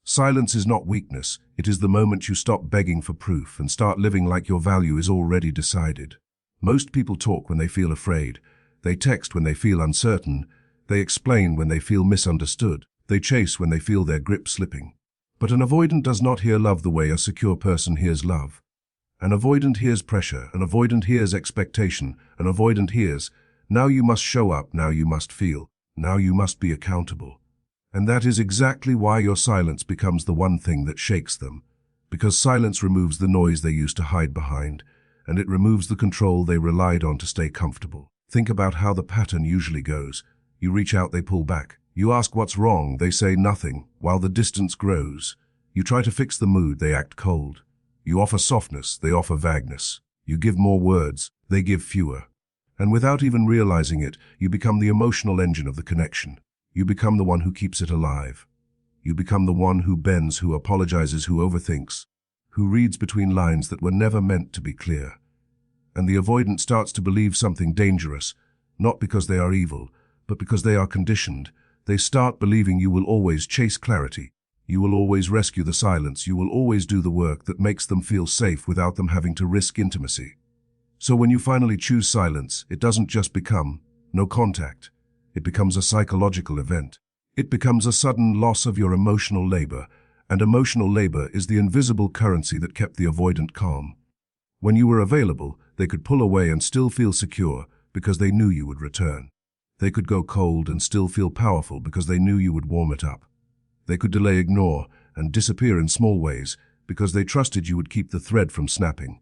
Silence is not weakness, it is the moment you stop begging for proof and start living like your value is already decided. Most people talk when they feel afraid. They text when they feel uncertain. They explain when they feel misunderstood. They chase when they feel their grip slipping. But an avoidant does not hear love the way a secure person hears love. An avoidant hears pressure, an avoidant hears expectation, an avoidant hears, now you must show up, now you must feel, now you must be accountable. And that is exactly why your silence becomes the one thing that shakes them. Because silence removes the noise they used to hide behind, and it removes the control they relied on to stay comfortable. Think about how the pattern usually goes. You reach out, they pull back. You ask what's wrong, they say nothing, while the distance grows. You try to fix the mood, they act cold. You offer softness, they offer vagueness. You give more words, they give fewer. And without even realizing it, you become the emotional engine of the connection. You become the one who keeps it alive. You become the one who bends, who apologizes, who overthinks, who reads between lines that were never meant to be clear. And the avoidant starts to believe something dangerous, not because they are evil, but because they are conditioned. They start believing you will always chase clarity. You will always rescue the silence. You will always do the work that makes them feel safe without them having to risk intimacy. So when you finally choose silence, it doesn't just become no contact. It becomes a psychological event. It becomes a sudden loss of your emotional labor, and emotional labor is the invisible currency that kept the avoidant calm. When you were available, they could pull away and still feel secure because they knew you would return. They could go cold and still feel powerful because they knew you would warm it up. They could delay, ignore, and disappear in small ways because they trusted you would keep the thread from snapping.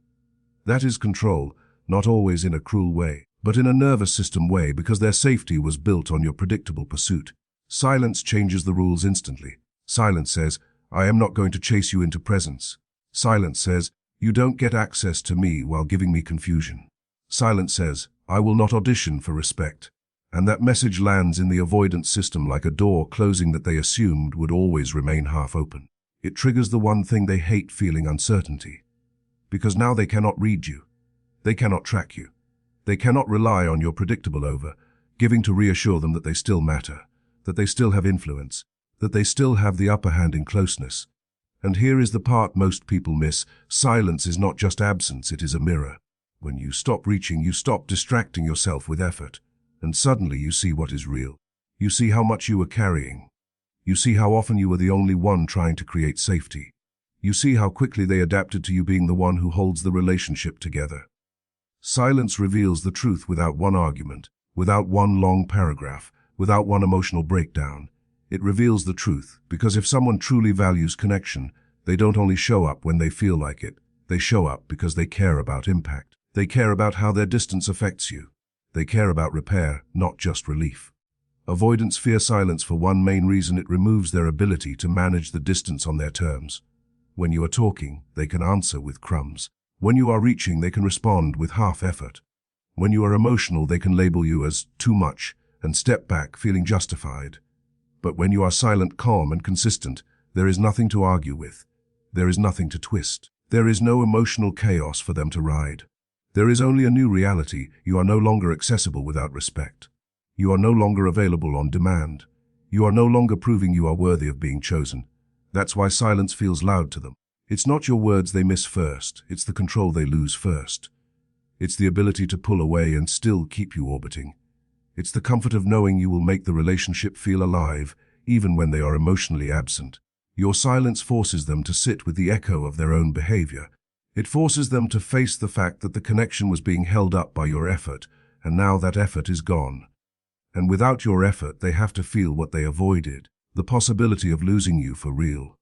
That is control, not always in a cruel way, but in a nervous system way, because their safety was built on your predictable pursuit. Silence changes the rules instantly. Silence says, I am not going to chase you into presence. Silence says, you don't get access to me while giving me confusion. Silence says, I will not audition for respect. And that message lands in the avoidance system like a door closing that they assumed would always remain half open. It triggers the one thing they hate, feeling uncertainty. Because now they cannot read you. They cannot track you. They cannot rely on your predictable giving to reassure them that they still matter, that they still have influence, that they still have the upper hand in closeness. And here is the part most people miss. Silence is not just absence, it is a mirror. When you stop reaching, you stop distracting yourself with effort, and suddenly you see what is real. You see how much you were carrying. You see how often you were the only one trying to create safety. You see how quickly they adapted to you being the one who holds the relationship together. Silence reveals the truth without one argument, without one long paragraph, without one emotional breakdown. It reveals the truth, because if someone truly values connection, they don't only show up when they feel like it. They show up because they care about impact. They care about how their distance affects you. They care about repair, not just relief. Avoidants fear silence for one main reason: it removes their ability to manage the distance on their terms. When you are talking, they can answer with crumbs. When you are reaching, they can respond with half effort. When you are emotional, they can label you as too much and step back feeling justified. But when you are silent, calm, and consistent, there is nothing to argue with. There is nothing to twist. There is no emotional chaos for them to ride. There is only a new reality. You are no longer accessible without respect. You are no longer available on demand. You are no longer proving you are worthy of being chosen. That's why silence feels loud to them. It's not your words they miss first, it's the control they lose first. It's the ability to pull away and still keep you orbiting. It's the comfort of knowing you will make the relationship feel alive, even when they are emotionally absent. Your silence forces them to sit with the echo of their own behavior. It forces them to face the fact that the connection was being held up by your effort, and now that effort is gone. And without your effort, they have to feel what they avoided, the possibility of losing you for real.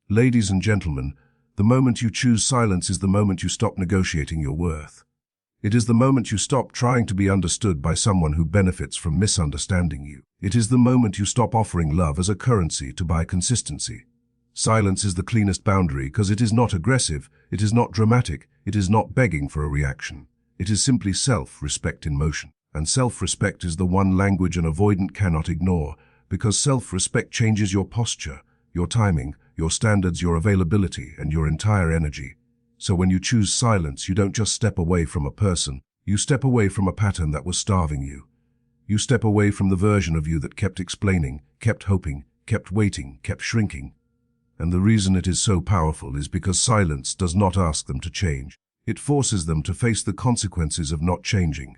Ladies and gentlemen, the moment you choose silence is the moment you stop negotiating your worth. It is the moment you stop trying to be understood by someone who benefits from misunderstanding you. It is the moment you stop offering love as a currency to buy consistency. Silence is the cleanest boundary because it is not aggressive, it is not dramatic, it is not begging for a reaction. It is simply self-respect in motion. And self-respect is the one language an avoidant cannot ignore, because self-respect changes your posture, your timing, your standards, your availability, and your entire energy. So when you choose silence, you don't just step away from a person, you step away from a pattern that was starving you. You step away from the version of you that kept explaining, kept hoping, kept waiting, kept shrinking. And the reason it is so powerful is because silence does not ask them to change. It forces them to face the consequences of not changing.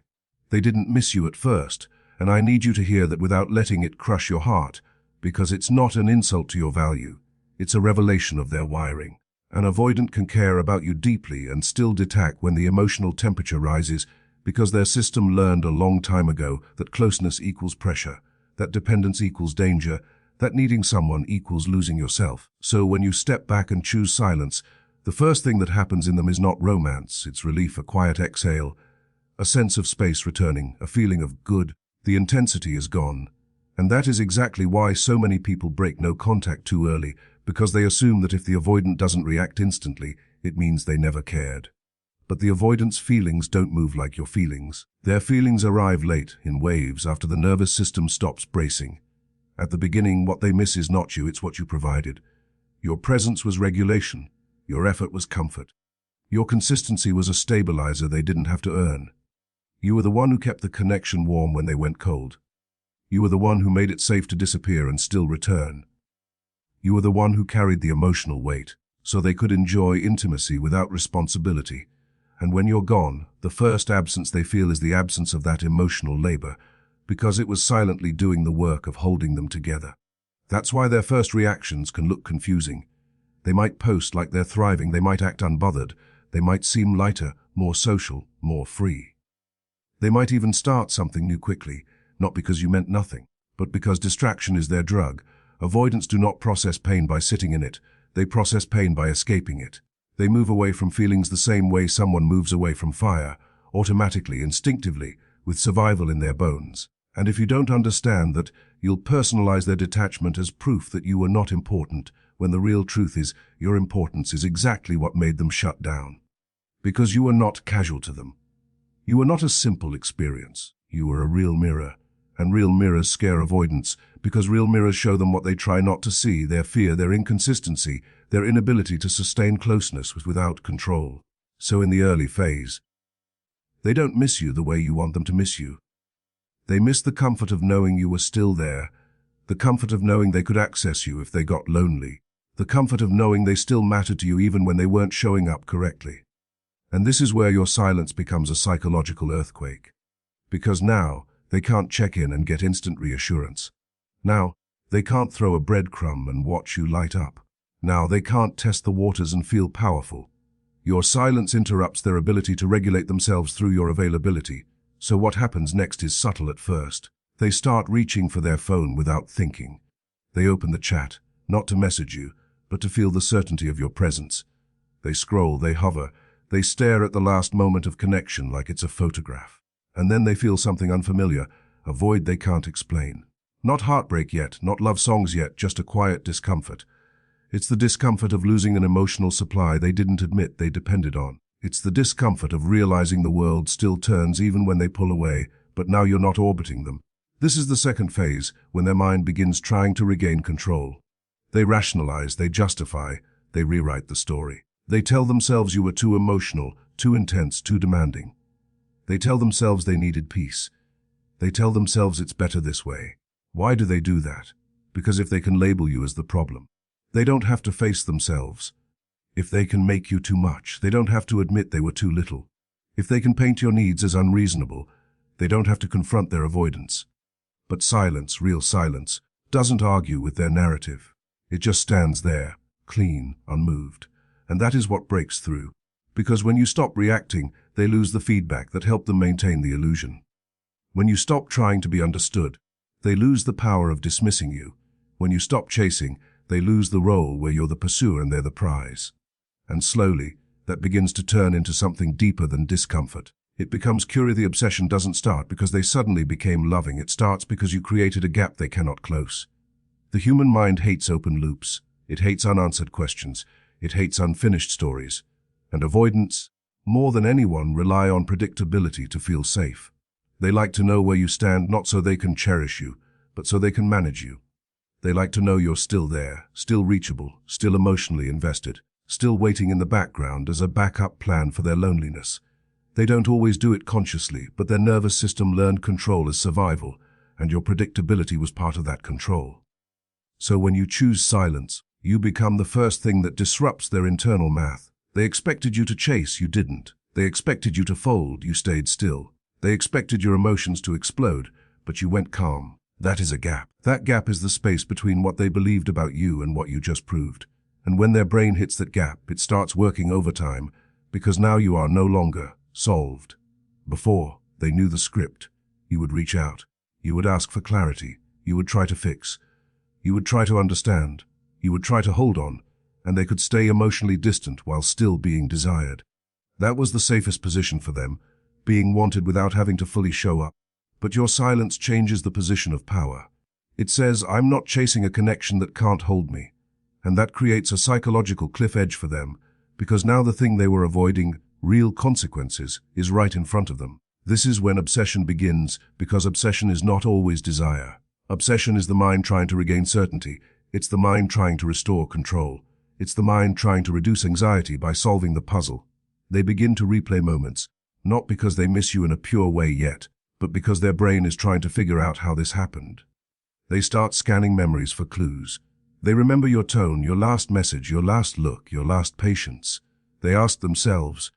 They didn't miss you at first, and I need you to hear that without letting it crush your heart, because it's not an insult to your value. It's a revelation of their wiring. An avoidant can care about you deeply and still detach when the emotional temperature rises because their system learned a long time ago that closeness equals pressure, that dependence equals danger, that needing someone equals losing yourself. So when you step back and choose silence, the first thing that happens in them is not romance, it's relief, a quiet exhale, a sense of space returning, a feeling of good. The intensity is gone. And that is exactly why so many people break no contact too early, because they assume that if the avoidant doesn't react instantly, it means they never cared. But the avoidant's feelings don't move like your feelings. Their feelings arrive late, in waves, after the nervous system stops bracing. At the beginning, what they miss is not you, it's what you provided. Your presence was regulation. Your effort was comfort. Your consistency was a stabilizer they didn't have to earn. You were the one who kept the connection warm when they went cold. You were the one who made it safe to disappear and still return. You were the one who carried the emotional weight, so they could enjoy intimacy without responsibility. And when you're gone, the first absence they feel is the absence of that emotional labor, because it was silently doing the work of holding them together. That's why their first reactions can look confusing. They might post like they're thriving, they might act unbothered, they might seem lighter, more social, more free. They might even start something new quickly, not because you meant nothing, but because distraction is their drug. Avoidants do not process pain by sitting in it, they process pain by escaping it. They move away from feelings the same way someone moves away from fire, automatically, instinctively, with survival in their bones. And if you don't understand that, you'll personalize their detachment as proof that you were not important, when the real truth is your importance is exactly what made them shut down. Because you were not casual to them. You were not a simple experience. You were a real mirror. And real mirrors scare avoidants, because real mirrors show them what they try not to see, their fear, their inconsistency, their inability to sustain closeness without control. So in the early phase, they don't miss you the way you want them to miss you. They miss the comfort of knowing you were still there, the comfort of knowing they could access you if they got lonely, the comfort of knowing they still mattered to you even when they weren't showing up correctly. And this is where your silence becomes a psychological earthquake. Because now, they can't check in and get instant reassurance. Now, they can't throw a breadcrumb and watch you light up. Now, they can't test the waters and feel powerful. Your silence interrupts their ability to regulate themselves through your availability. So what happens next is subtle at first. They start reaching for their phone without thinking. They open the chat, not to message you, but to feel the certainty of your presence. They scroll, they hover, they stare at the last moment of connection like it's a photograph. And then they feel something unfamiliar, a void they can't explain. Not heartbreak yet, not love songs yet, just a quiet discomfort. It's the discomfort of losing an emotional supply they didn't admit they depended on. It's the discomfort of realizing the world still turns even when they pull away, but now you're not orbiting them. This is the second phase, when their mind begins trying to regain control. They rationalize, they justify, they rewrite the story. They tell themselves you were too emotional, too intense, too demanding. They tell themselves they needed peace. They tell themselves it's better this way. Why do they do that? Because if they can label you as the problem, they don't have to face themselves. If they can make you too much, they don't have to admit they were too little. If they can paint your needs as unreasonable, they don't have to confront their avoidance. But silence, real silence, doesn't argue with their narrative. It just stands there, clean, unmoved. And that is what breaks through. Because when you stop reacting, they lose the feedback that helped them maintain the illusion. When you stop trying to be understood, they lose the power of dismissing you. When you stop chasing, they lose the role where you're the pursuer and they're the prize. And slowly, that begins to turn into something deeper than discomfort. It becomes curious. The obsession doesn't start because they suddenly became loving. It starts because you created a gap they cannot close. The human mind hates open loops. It hates unanswered questions. It hates unfinished stories. And avoidants, more than anyone, rely on predictability to feel safe. They like to know where you stand, not so they can cherish you, but so they can manage you. They like to know you're still there, still reachable, still emotionally invested, still waiting in the background as a backup plan for their loneliness. They don't always do it consciously, but their nervous system learned control as survival, and your predictability was part of that control. So when you choose silence, You become the first thing that disrupts their internal math. They expected you to chase, you didn't. They expected you to fold, you stayed still. They expected your emotions to explode, but you went calm. That is a gap. That gap is the space between what they believed about you and what you just proved. And when their brain hits that gap, it starts working overtime, because now you are no longer solved. Before, they knew the script. You would reach out. You would ask for clarity. You would try to fix. You would try to understand. You would try to hold on, and they could stay emotionally distant while still being desired. That was the safest position for them, being wanted without having to fully show up. But your silence changes the position of power. It says, I'm not chasing a connection that can't hold me. And that creates a psychological cliff edge for them, because now the thing they were avoiding, real consequences, is right in front of them. This is when obsession begins, because obsession is not always desire. Obsession is the mind trying to regain certainty. It's the mind trying to restore control. It's the mind trying to reduce anxiety by solving the puzzle. They begin to replay moments, not because they miss you in a pure way yet, but because their brain is trying to figure out how this happened. They start scanning memories for clues. They remember your tone, your last message, your last look, your last patience. They ask themselves,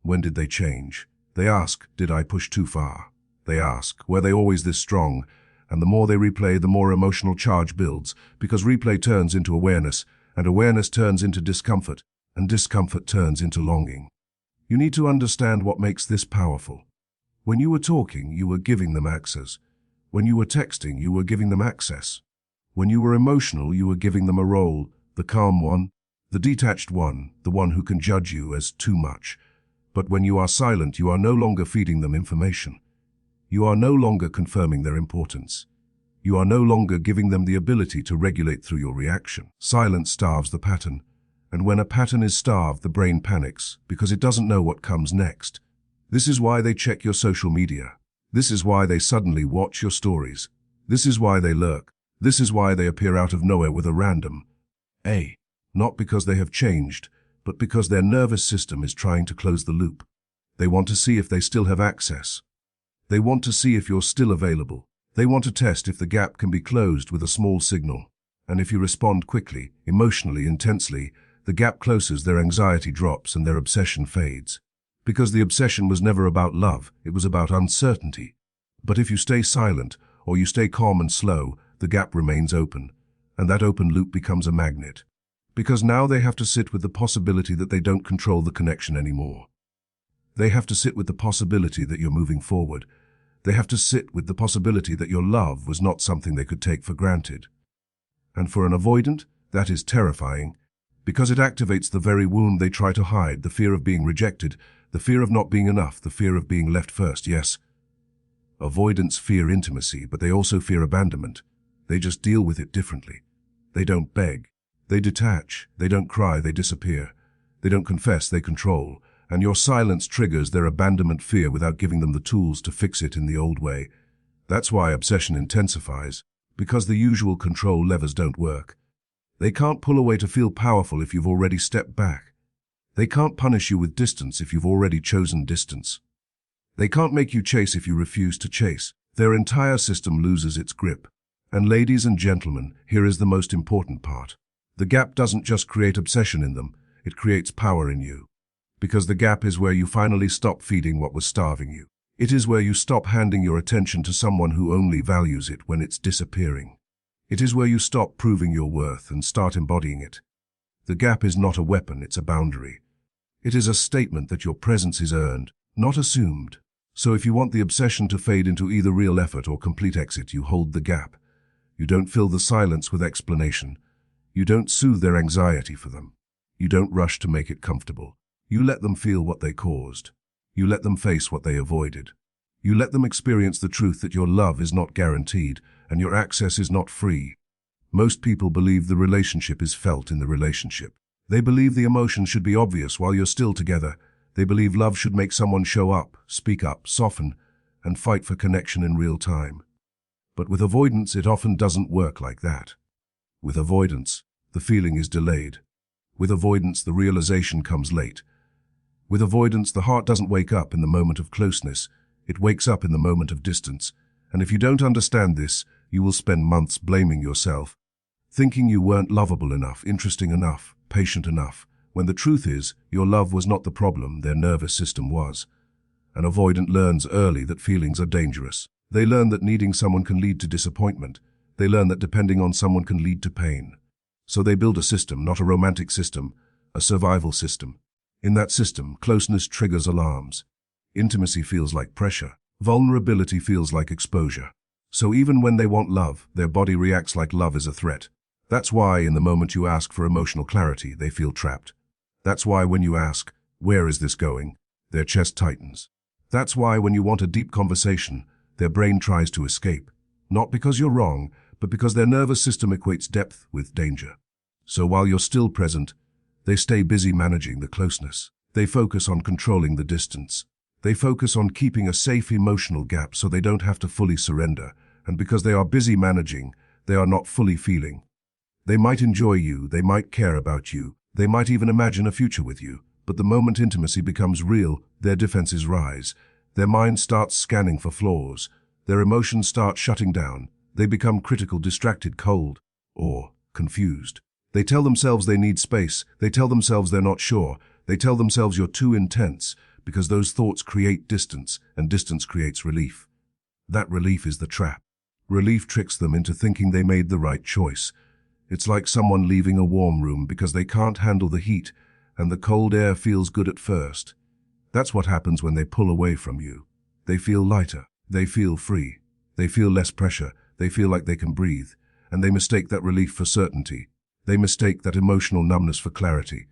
when did they change? They ask, did I push too far? They ask, were they always this strong? And the more they replay, the more emotional charge builds, because replay turns into awareness, and awareness turns into discomfort, and discomfort turns into longing. You need to understand what makes this powerful. When you were talking, you were giving them access. When you were texting, you were giving them access. When you were emotional, you were giving them a role, the calm one, the detached one, the one who can judge you as too much. But when you are silent, you are no longer feeding them information. You are no longer confirming their importance. You are no longer giving them the ability to regulate through your reaction. Silence starves the pattern. And when a pattern is starved, the brain panics because it doesn't know what comes next. This is why they check your social media. This is why they suddenly watch your stories. This is why they lurk. This is why they appear out of nowhere with a random A. Not because they have changed, but because their nervous system is trying to close the loop. They want to see if they still have access. They want to see if you're still available. They want to test if the gap can be closed with a small signal. And if you respond quickly, emotionally, intensely, the gap closes, their anxiety drops, and their obsession fades. Because the obsession was never about love, it was about uncertainty. But if you stay silent, or you stay calm and slow, the gap remains open, and that open loop becomes a magnet. Because now they have to sit with the possibility that they don't control the connection anymore. They have to sit with the possibility that you're moving forward. They have to sit with the possibility that your love was not something they could take for granted. And for an avoidant, that is terrifying, because it activates the very wound they try to hide, the fear of being rejected, the fear of not being enough, the fear of being left first. Yes, avoidants fear intimacy, but they also fear abandonment. They just deal with it differently. They don't beg. They detach. They don't cry. They disappear. They don't confess. They control. And your silence triggers their abandonment fear without giving them the tools to fix it in the old way. That's why obsession intensifies, because the usual control levers don't work. They can't pull away to feel powerful if you've already stepped back. They can't punish you with distance if you've already chosen distance. They can't make you chase if you refuse to chase. Their entire system loses its grip. And ladies and gentlemen, here is the most important part. The gap doesn't just create obsession in them, it creates power in you. Because the gap is where you finally stop feeding what was starving you. It is where you stop handing your attention to someone who only values it when it's disappearing. It is where you stop proving your worth and start embodying it. The gap is not a weapon, it's a boundary. It is a statement that your presence is earned, not assumed. So if you want the obsession to fade into either real effort or complete exit, you hold the gap. You don't fill the silence with explanation. You don't soothe their anxiety for them. You don't rush to make it comfortable. You let them feel what they caused. You let them face what they avoided. You let them experience the truth that your love is not guaranteed and your access is not free. Most people believe the relationship is felt in the relationship. They believe the emotion should be obvious while you're still together. They believe love should make someone show up, speak up, soften, and fight for connection in real time. But with avoidance, it often doesn't work like that. With avoidance, the feeling is delayed. With avoidance, the realization comes late. With avoidance, the heart doesn't wake up in the moment of closeness. It wakes up in the moment of distance. And if you don't understand this, you will spend months blaming yourself, thinking you weren't lovable enough, interesting enough, patient enough, when the truth is, your love was not the problem, their nervous system was. An avoidant learns early that feelings are dangerous. They learn that needing someone can lead to disappointment. They learn that depending on someone can lead to pain. So they build a system, not a romantic system, a survival system. In that system, closeness triggers alarms. Intimacy feels like pressure. Vulnerability feels like exposure. So even when they want love, their body reacts like love is a threat. That's why in the moment you ask for emotional clarity, they feel trapped. That's why when you ask, "Where is this going?" their chest tightens. That's why when you want a deep conversation, their brain tries to escape. Not because you're wrong, but because their nervous system equates depth with danger. So while you're still present, they stay busy managing the closeness. They focus on controlling the distance. They focus on keeping a safe emotional gap so they don't have to fully surrender. And because they are busy managing, they are not fully feeling. They might enjoy you, they might care about you, they might even imagine a future with you. But the moment intimacy becomes real, their defenses rise. Their mind starts scanning for flaws. Their emotions start shutting down. They become critical, distracted, cold, or confused. They tell themselves they need space. They tell themselves they're not sure. They tell themselves you're too intense, because those thoughts create distance, and distance creates relief. That relief is the trap. Relief tricks them into thinking they made the right choice. It's like someone leaving a warm room because they can't handle the heat, and the cold air feels good at first. That's what happens when they pull away from you. They feel lighter. They feel free. They feel less pressure. They feel like they can breathe. And they mistake that relief for certainty. They mistake that emotional numbness for clarity.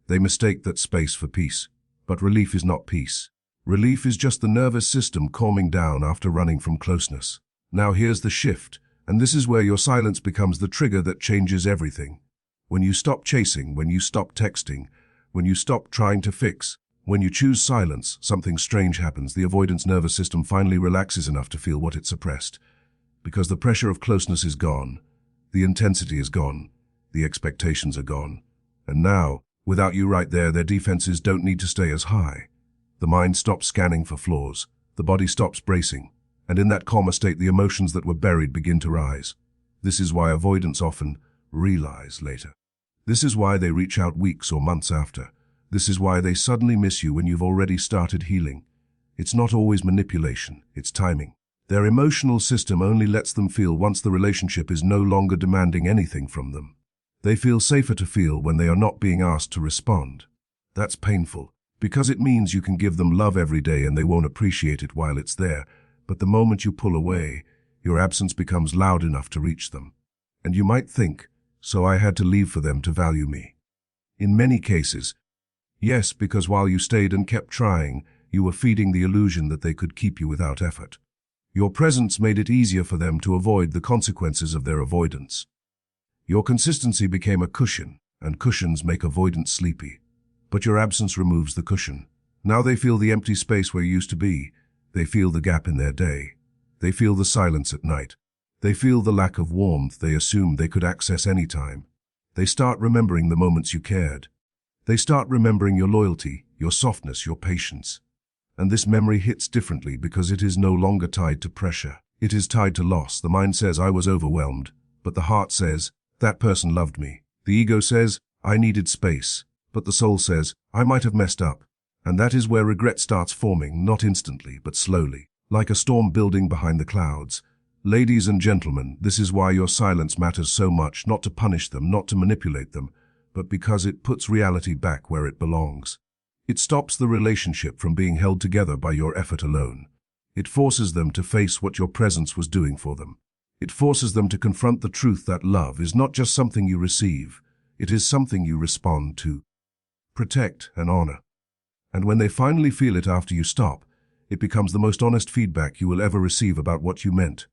They mistake that space for peace. But relief is not peace. Relief is just the nervous system calming down after running from closeness. Now here's the shift, and this is where your silence becomes the trigger that changes everything. When you stop chasing, when you stop texting, when you stop trying to fix, when you choose silence, something strange happens. The avoidance nervous system finally relaxes enough to feel what it suppressed. Because the pressure of closeness is gone, the intensity is gone, the expectations are gone. And now, without you right there, their defenses don't need to stay as high. The mind stops scanning for flaws, the body stops bracing, and in that calmer state the emotions that were buried begin to rise. This is why avoidants often realize later. This is why they reach out weeks or months after. This is why they suddenly miss you when you've already started healing. It's not always manipulation, it's timing. Their emotional system only lets them feel once the relationship is no longer demanding anything from them. They feel safer to feel when they are not being asked to respond. That's painful, because it means you can give them love every day and they won't appreciate it while it's there. But the moment you pull away, your absence becomes loud enough to reach them. And you might think, so I had to leave for them to value me. In many cases, yes, because while you stayed and kept trying, you were feeding the illusion that they could keep you without effort. Your presence made it easier for them to avoid the consequences of their avoidance. Your consistency became a cushion, and cushions make avoidance sleepy. But your absence removes the cushion. Now they feel the empty space where you used to be. They feel the gap in their day. They feel the silence at night. They feel the lack of warmth they assumed they could access any time. They start remembering the moments you cared. They start remembering your loyalty, your softness, your patience. And this memory hits differently because it is no longer tied to pressure. It is tied to loss. The mind says, I was overwhelmed. But the heart says, that person loved me. The ego says, I needed space. But the soul says, I might have messed up. And that is where regret starts forming, not instantly, but slowly, like a storm building behind the clouds. Ladies and gentlemen, this is why your silence matters so much, not to punish them, not to manipulate them, but because it puts reality back where it belongs. It stops the relationship from being held together by your effort alone. It forces them to face what your presence was doing for them. It forces them to confront the truth that love is not just something you receive, it is something you respond to, protect and honor. And when they finally feel it after you stop, it becomes the most honest feedback you will ever receive about what you meant.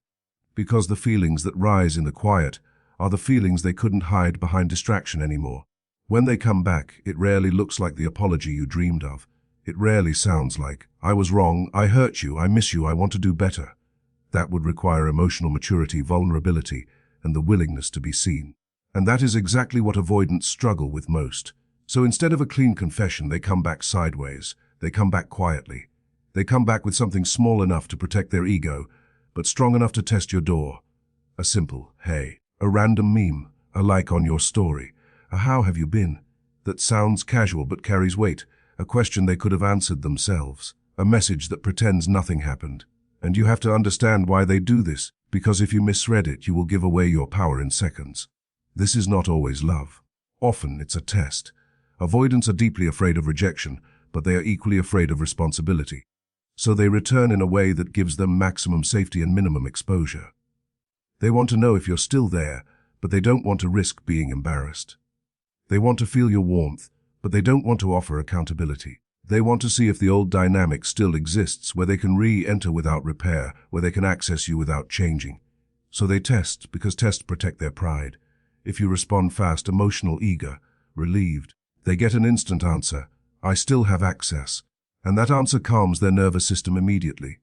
Because the feelings that rise in the quiet are the feelings they couldn't hide behind distraction anymore. When they come back, it rarely looks like the apology you dreamed of. It rarely sounds like, I was wrong, I hurt you, I miss you, I want to do better. That would require emotional maturity, vulnerability, and the willingness to be seen. And that is exactly what avoidants struggle with most. So instead of a clean confession, they come back sideways. They come back quietly. They come back with something small enough to protect their ego, but strong enough to test your door. A simple, hey, a random meme, a like on your story, a how have you been, that sounds casual but carries weight, a question they could have answered themselves, a message that pretends nothing happened. And you have to understand why they do this, because if you misread it, you will give away your power in seconds. This is not always love. Often it's a test. Avoidants are deeply afraid of rejection, but they are equally afraid of responsibility. So they return in a way that gives them maximum safety and minimum exposure. They want to know if you're still there, but they don't want to risk being embarrassed. They want to feel your warmth, but they don't want to offer accountability. They want to see if the old dynamic still exists, where they can re-enter without repair, where they can access you without changing. So they test, because tests protect their pride. If you respond fast, emotional, eager, relieved, they get an instant answer, I still have access. And that answer calms their nervous system immediately.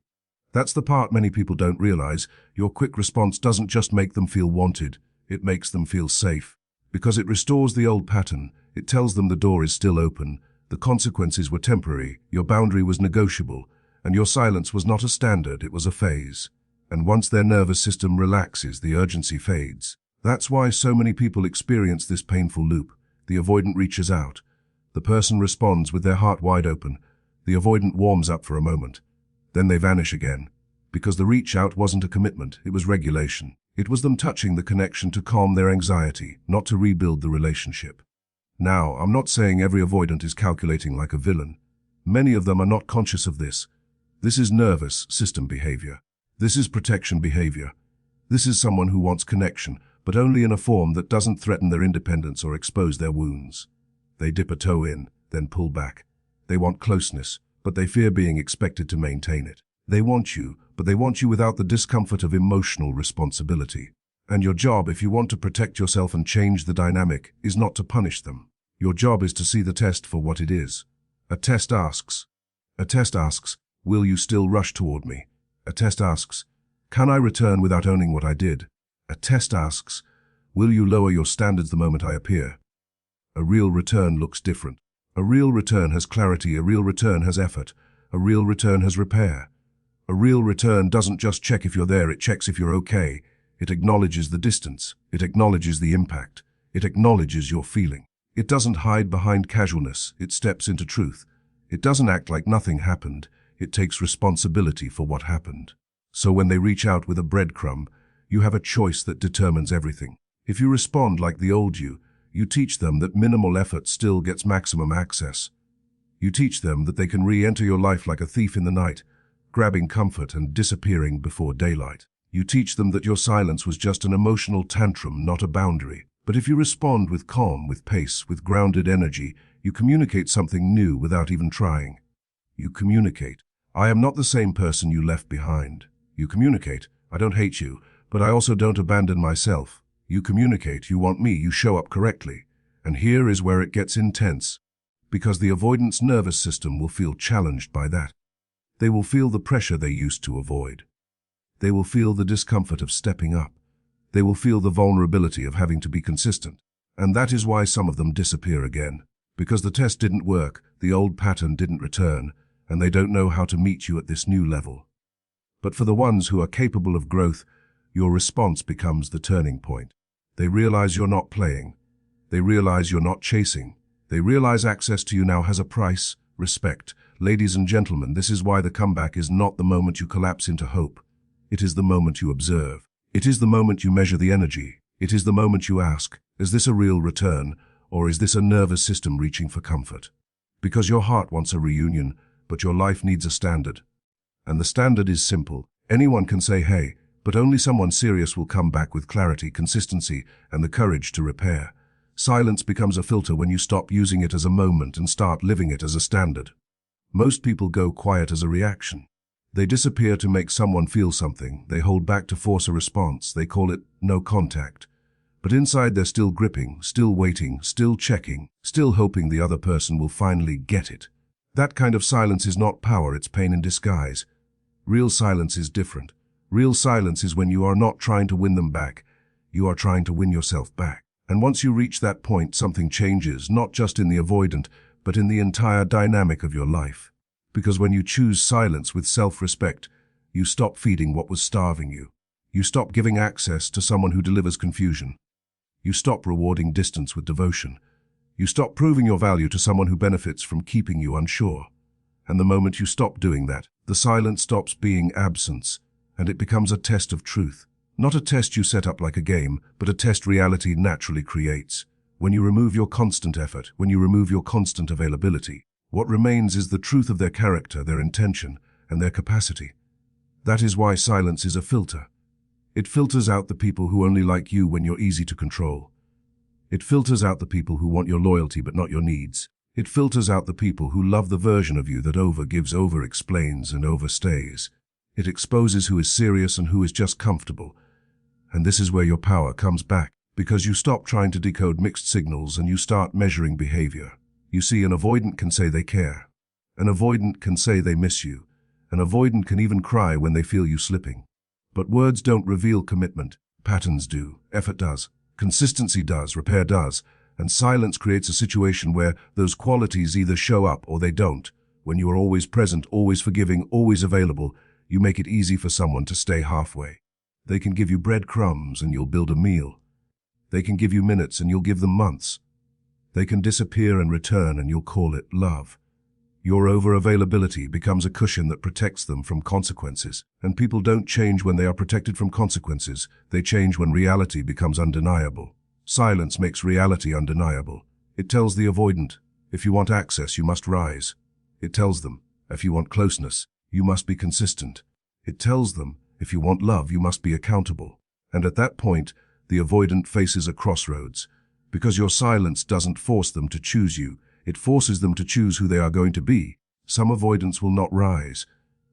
That's the part many people don't realize. Your quick response doesn't just make them feel wanted, it makes them feel safe. Because it restores the old pattern, it tells them the door is still open, the consequences were temporary, your boundary was negotiable, and your silence was not a standard, it was a phase. And once their nervous system relaxes, the urgency fades. That's why so many people experience this painful loop. The avoidant reaches out. The person responds with their heart wide open. The avoidant warms up for a moment. Then they vanish again. Because the reach out wasn't a commitment, it was regulation. It was them touching the connection to calm their anxiety, not to rebuild the relationship. Now, I'm not saying every avoidant is calculating like a villain. Many of them are not conscious of this. This is nervous system behavior. This is protection behavior. This is someone who wants connection, but only in a form that doesn't threaten their independence or expose their wounds. They dip a toe in, then pull back. They want closeness, but they fear being expected to maintain it. They want you, but they want you without the discomfort of emotional responsibility. And your job, if you want to protect yourself and change the dynamic, is not to punish them. Your job is to see the test for what it is. A test asks, will you still rush toward me? A test asks, can I return without owning what I did? A test asks, will you lower your standards the moment I appear? A real return looks different. A real return has clarity, a real return has effort, a real return has repair. A real return doesn't just check if you're there, it checks if you're okay. It acknowledges the distance, it acknowledges the impact, it acknowledges your feeling. It doesn't hide behind casualness, it steps into truth. It doesn't act like nothing happened, it takes responsibility for what happened. So when they reach out with a breadcrumb, you have a choice that determines everything. If you respond like the old you teach them that minimal effort still gets maximum access. You teach them that they can re-enter your life like a thief in the night, grabbing comfort and disappearing before daylight. You teach them that your silence was just an emotional tantrum, not a boundary. But if you respond with calm, with pace, with grounded energy, you communicate something new without even trying. You communicate, I am not the same person you left behind. You communicate, I don't hate you, but I also don't abandon myself. You communicate, you want me, you show up correctly. And here is where it gets intense. Because the avoidance nervous system will feel challenged by that. They will feel the pressure they used to avoid. They will feel the discomfort of stepping up. They will feel the vulnerability of having to be consistent. And that is why some of them disappear again. Because the test didn't work, the old pattern didn't return, and they don't know how to meet you at this new level. But for the ones who are capable of growth, your response becomes the turning point. They realize you're not playing. They realize you're not chasing. They realize access to you now has a price, respect. Ladies and gentlemen, this is why the comeback is not the moment you collapse into hope. It is the moment you observe. It is the moment you measure the energy. It is the moment you ask, is this a real return, or is this a nervous system reaching for comfort? Because your heart wants a reunion, but your life needs a standard. And the standard is simple. Anyone can say hey, but only someone serious will come back with clarity, consistency, and the courage to repair. Silence becomes a filter when you stop using it as a moment and start living it as a standard. Most people go quiet as a reaction. They disappear to make someone feel something. They hold back to force a response. They call it no contact. But inside they're still gripping, still waiting, still checking, still hoping the other person will finally get it. That kind of silence is not power, it's pain in disguise. Real silence is different. Real silence is when you are not trying to win them back. You are trying to win yourself back. And once you reach that point, something changes, not just in the avoidant, but in the entire dynamic of your life. Because when you choose silence with self-respect, you stop feeding what was starving you. You stop giving access to someone who delivers confusion. You stop rewarding distance with devotion. You stop proving your value to someone who benefits from keeping you unsure. And the moment you stop doing that, the silence stops being absence, and it becomes a test of truth. Not a test you set up like a game, but a test reality naturally creates. When you remove your constant effort, when you remove your constant availability, what remains is the truth of their character, their intention, and their capacity. That is why silence is a filter. It filters out the people who only like you when you're easy to control. It filters out the people who want your loyalty but not your needs. It filters out the people who love the version of you that overgives, over-explains, and overstays. It exposes who is serious and who is just comfortable. And this is where your power comes back, because you stop trying to decode mixed signals and you start measuring behavior. You see, an avoidant can say they care. An avoidant can say they miss you. An avoidant can even cry when they feel you slipping. But words don't reveal commitment. Patterns do. Effort does. Consistency does. Repair does. And silence creates a situation where those qualities either show up or they don't. When you are always present, always forgiving, always available, you make it easy for someone to stay halfway. They can give you breadcrumbs and you'll build a meal. They can give you minutes and you'll give them months. They can disappear and return and you'll call it love. Your over-availability becomes a cushion that protects them from consequences. And people don't change when they are protected from consequences. They change when reality becomes undeniable. Silence makes reality undeniable. It tells the avoidant, if you want access, you must rise. It tells them, if you want closeness, you must be consistent. It tells them, if you want love, you must be accountable. And at that point, the avoidant faces a crossroads. Because your silence doesn't force them to choose you, it forces them to choose who they are going to be. Some avoidants will not rise.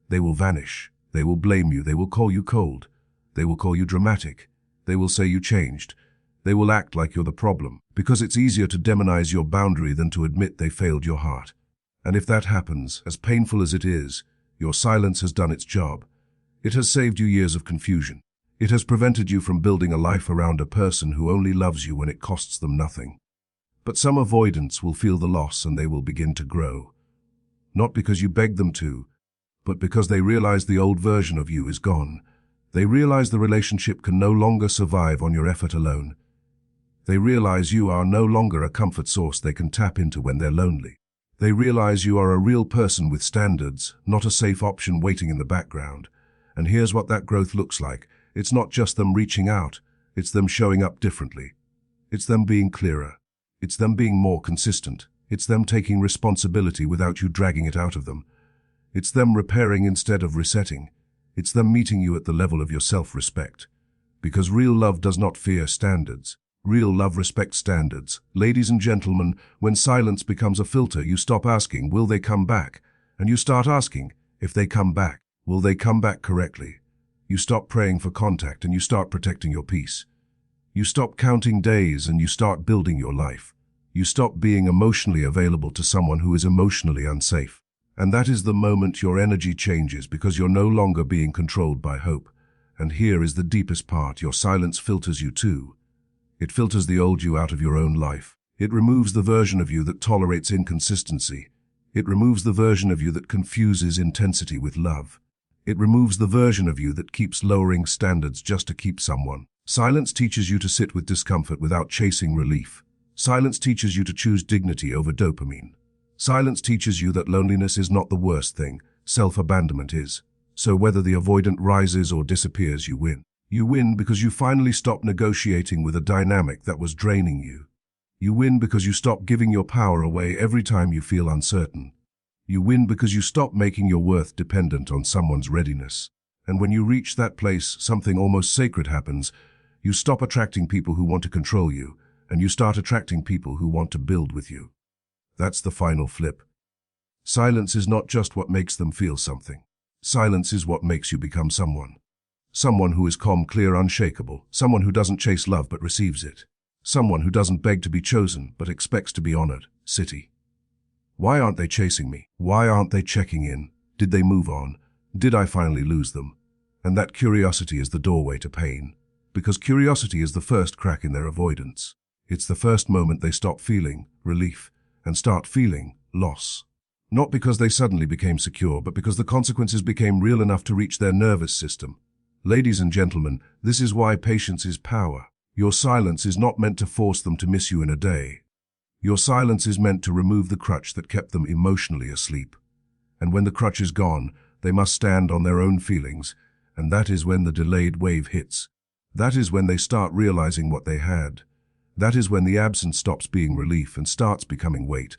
They will vanish. They will blame you. They will call you cold. They will call you dramatic. They will say you changed. They will act like you're the problem, because it's easier to demonize your boundary than to admit they failed your heart. And if that happens, as painful as it is, your silence has done its job. It has saved you years of confusion. It has prevented you from building a life around a person who only loves you when it costs them nothing. But some avoidants will feel the loss and they will begin to grow. Not because you begged them to, but because they realize the old version of you is gone. They realize the relationship can no longer survive on your effort alone. They realize you are no longer a comfort source they can tap into when they're lonely. They realize you are a real person with standards, not a safe option waiting in the background. And here's what that growth looks like. It's not just them reaching out, it's them showing up differently. It's them being clearer. It's them being more consistent. It's them taking responsibility without you dragging it out of them. It's them repairing instead of resetting. It's them meeting you at the level of your self-respect. Because real love does not fear standards. Real love respects standards. Ladies and gentlemen, when silence becomes a filter, you stop asking, will they come back? And you start asking, if they come back, will they come back correctly? You stop praying for contact and you start protecting your peace. You stop counting days and you start building your life. You stop being emotionally available to someone who is emotionally unsafe. And that is the moment your energy changes, because you're no longer being controlled by hope. And here is the deepest part: your silence filters you too. It filters the old you out of your own life. It removes the version of you that tolerates inconsistency. It removes the version of you that confuses intensity with love. It removes the version of you that keeps lowering standards just to keep someone. Silence teaches you to sit with discomfort without chasing relief. Silence teaches you to choose dignity over dopamine. Silence teaches you that loneliness is not the worst thing, self-abandonment is. So whether the avoidant rises or disappears, you win. You win because you finally stop negotiating with a dynamic that was draining you. You win because you stop giving your power away every time you feel uncertain. You win because you stop making your worth dependent on someone's readiness. And when you reach that place, something almost sacred happens. You stop attracting people who want to control you, and you start attracting people who want to build with you. That's the final flip. Silence is not just what makes them feel something. Silence is what makes you become someone. Someone who is calm, clear, unshakable. Someone who doesn't chase love but receives it. Someone who doesn't beg to be chosen but expects to be honored. City. Why aren't they chasing me? Why aren't they checking in? Did they move on? Did I finally lose them? And that curiosity is the doorway to pain. Because curiosity is the first crack in their avoidance. It's the first moment they stop feeling relief and start feeling loss. Not because they suddenly became secure, but because the consequences became real enough to reach their nervous system. Ladies and gentlemen, this is why patience is power. Your silence is not meant to force them to miss you in a day. Your silence is meant to remove the crutch that kept them emotionally asleep. And when the crutch is gone, they must stand on their own feelings, and that is when the delayed wave hits. That is when they start realizing what they had. That is when the absence stops being relief and starts becoming weight.